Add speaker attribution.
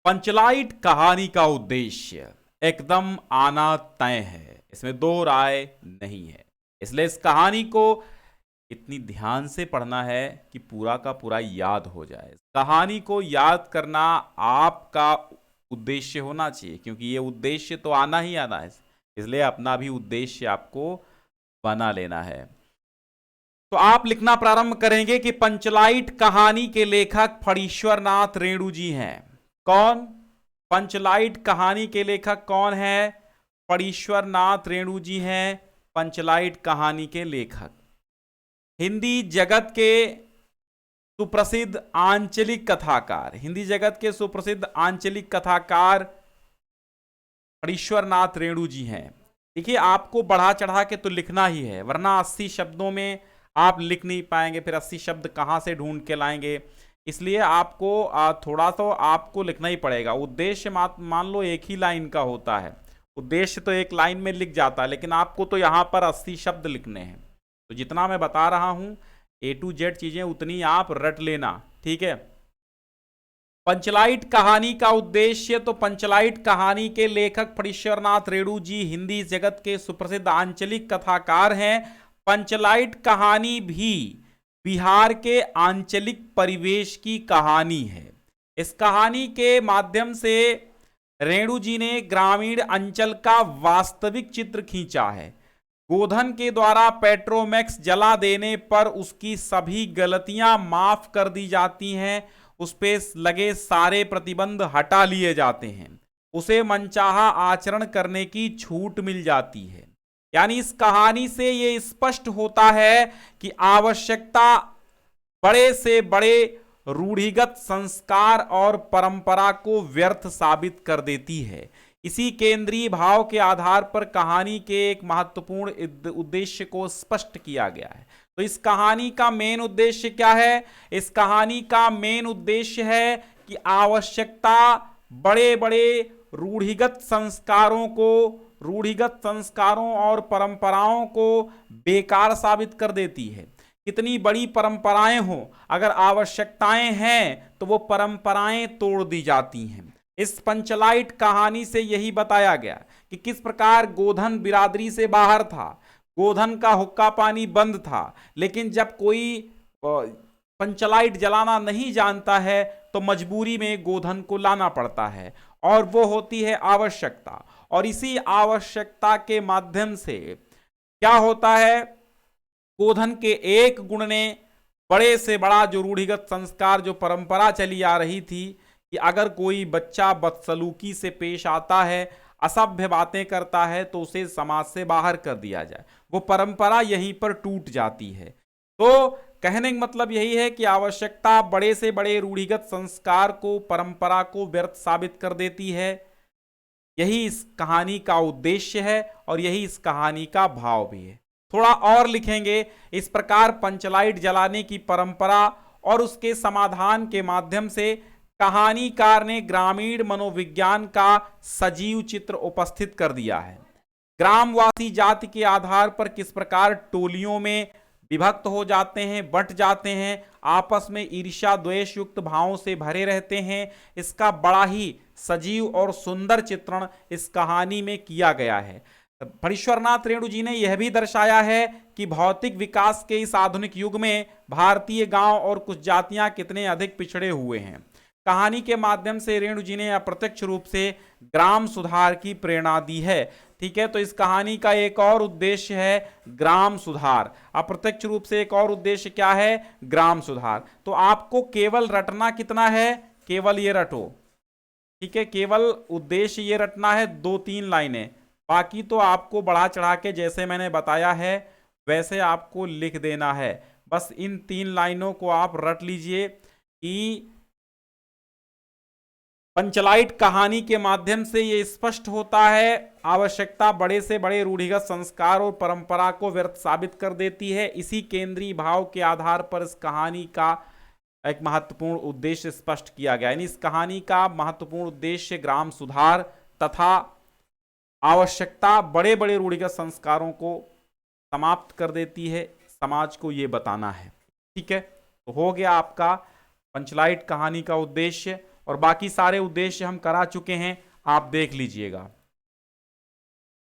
Speaker 1: पंचलाइट कहानी का उद्देश्य एकदम आना तय है, इसमें दो राय नहीं है। इसलिए इस कहानी को इतनी ध्यान से पढ़ना है कि पूरा का पूरा याद हो जाए। कहानी को याद करना आपका उद्देश्य होना चाहिए, क्योंकि ये उद्देश्य तो आना ही आना है। इसलिए अपना भी उद्देश्य आपको बना लेना है। तो आप लिखना प्रारंभ करेंगे कि पंचलाइट कहानी के लेखक फणीश्वर नाथ रेणु जी हैं। कौन? पंचलाइट कहानी के लेखक कौन है? फणीश्वर नाथ रेणु जी हैं पंचलाइट कहानी के लेखक। हिंदी जगत के सुप्रसिद्ध आंचलिक कथाकार, हिंदी जगत के सुप्रसिद्ध आंचलिक कथाकार फणीश्वर नाथ रेणु जी हैं। देखिए, आपको बढ़ा चढ़ा के तो लिखना ही है, वरना 80 शब्दों में आप लिख नहीं पाएंगे। फिर 80 शब्द कहाँ से ढूंढ के लाएंगे? इसलिए आपको थोड़ा तो आपको लिखना ही पड़ेगा। उद्देश्य मान लो एक ही लाइन का होता है, उद्देश्य तो एक लाइन में लिख जाता है, लेकिन आपको तो यहाँ पर 80 शब्द लिखने हैं। तो जितना मैं बता रहा हूँ A to Z चीजें उतनी आप रट लेना, ठीक है। पंचलाइट कहानी का उद्देश्य, तो पंचलाइट कहानी के लेखक फणीश्वर नाथ रेणु जी हिंदी जगत के सुप्रसिद्ध आंचलिक कथाकार हैं। पंचलाइट कहानी भी बिहार के आंचलिक परिवेश की कहानी है। इस कहानी के माध्यम से रेणु जी ने ग्रामीण अंचल का वास्तविक चित्र खींचा है। गोधन के द्वारा पेट्रोमैक्स जला देने पर उसकी सभी गलतियां माफ कर दी जाती हैं, उस पे लगे सारे प्रतिबंध हटा लिए जाते हैं, उसे मनचाहा आचरण करने की छूट मिल जाती है। यानी इस कहानी से ये स्पष्ट होता है कि आवश्यकता बड़े से बड़े रूढ़िगत संस्कार और परंपरा को व्यर्थ साबित कर देती है। इसी केंद्रीय भाव के आधार पर कहानी के एक महत्वपूर्ण उद्देश्य को स्पष्ट किया गया है। तो इस कहानी का मेन उद्देश्य क्या है? इस कहानी का मेन उद्देश्य है कि आवश्यकता बड़े बड़े रूढ़िगत संस्कारों और परंपराओं को बेकार साबित कर देती है। कितनी बड़ी परंपराएं हो, अगर आवश्यकताएं हैं तो वो परंपराएं तोड़ दी जाती हैं। इस पंचलाइट कहानी से यही बताया गया कि किस प्रकार गोधन बिरादरी से बाहर था, गोधन का हुक्का पानी बंद था, लेकिन जब कोई पंचलाइट जलाना नहीं जानता है तो मजबूरी में गोधन को लाना पड़ता है, और वो होती है आवश्यकता। और इसी आवश्यकता के माध्यम से क्या होता है, गोधन के एक गुण ने बड़े से बड़ा जो रूढ़िगत संस्कार, जो परंपरा चली आ रही थी कि अगर कोई बच्चा बदसलूकी से पेश आता है, असभ्य बातें करता है, तो उसे समाज से बाहर कर दिया जाए, वो परंपरा यहीं पर टूट जाती है। तो कहने का मतलब यही है कि आवश्यकता बड़े से बड़े रूढ़िगत संस्कार को, परंपरा को व्यर्थ साबित कर देती है। यही इस कहानी का उद्देश्य है और यही इस कहानी का भाव भी है। थोड़ा और लिखेंगे, इस प्रकार पंचलाइट जलाने की परंपरा और उसके समाधान के माध्यम से कहानीकार ने ग्रामीण मनोविज्ञान का सजीव चित्र उपस्थित कर दिया है। ग्रामवासी जाति के आधार पर किस प्रकार टोलियों में विभक्त हो जाते हैं, बंट जाते हैं, आपस में ईर्ष्या द्वेष युक्त भावों से भरे रहते हैं, इसका बड़ा ही सजीव और सुंदर चित्रण इस कहानी में किया गया है। फणीश्वर नाथ रेणु जी ने यह भी दर्शाया है कि भौतिक विकास के इस आधुनिक युग में भारतीय गांव और कुछ जातियां कितने अधिक पिछड़े हुए हैं। कहानी के माध्यम से रेणु जी ने अप्रत्यक्ष रूप से ग्राम सुधार की प्रेरणा दी है। ठीक है, तो इस कहानी का एक और उद्देश्य है ग्राम सुधार। अप्रत्यक्ष रूप से एक और उद्देश्य क्या है? ग्राम सुधार। तो आपको केवल रटना कितना है? केवल ये रटो, ठीक है, केवल उद्देश्य ये रटना है, 2-3 लाइनें। बाकी तो आपको बढ़ा चढ़ा के जैसे मैंने बताया है वैसे आपको लिख देना है। बस इन 3 लाइनों को आप रट लीजिए कि पंचलाइट कहानी के माध्यम से ये स्पष्ट होता है, आवश्यकता बड़े से बड़े रूढ़िगत संस्कार और परंपरा को व्यर्थ साबित कर देती है। इसी केंद्रीय भाव के आधार पर इस कहानी का एक महत्वपूर्ण उद्देश्य स्पष्ट किया गया। यानी इस कहानी का महत्वपूर्ण उद्देश्य ग्राम सुधार तथा आवश्यकता बड़े बड़े रूढ़िगत संस्कारों को समाप्त कर देती है, समाज को ये बताना है। ठीक है, तो हो गया आपका पंचलाइट कहानी का उद्देश्य और बाकी सारे उद्देश्य हम करा चुके हैं, आप देख लीजिएगा।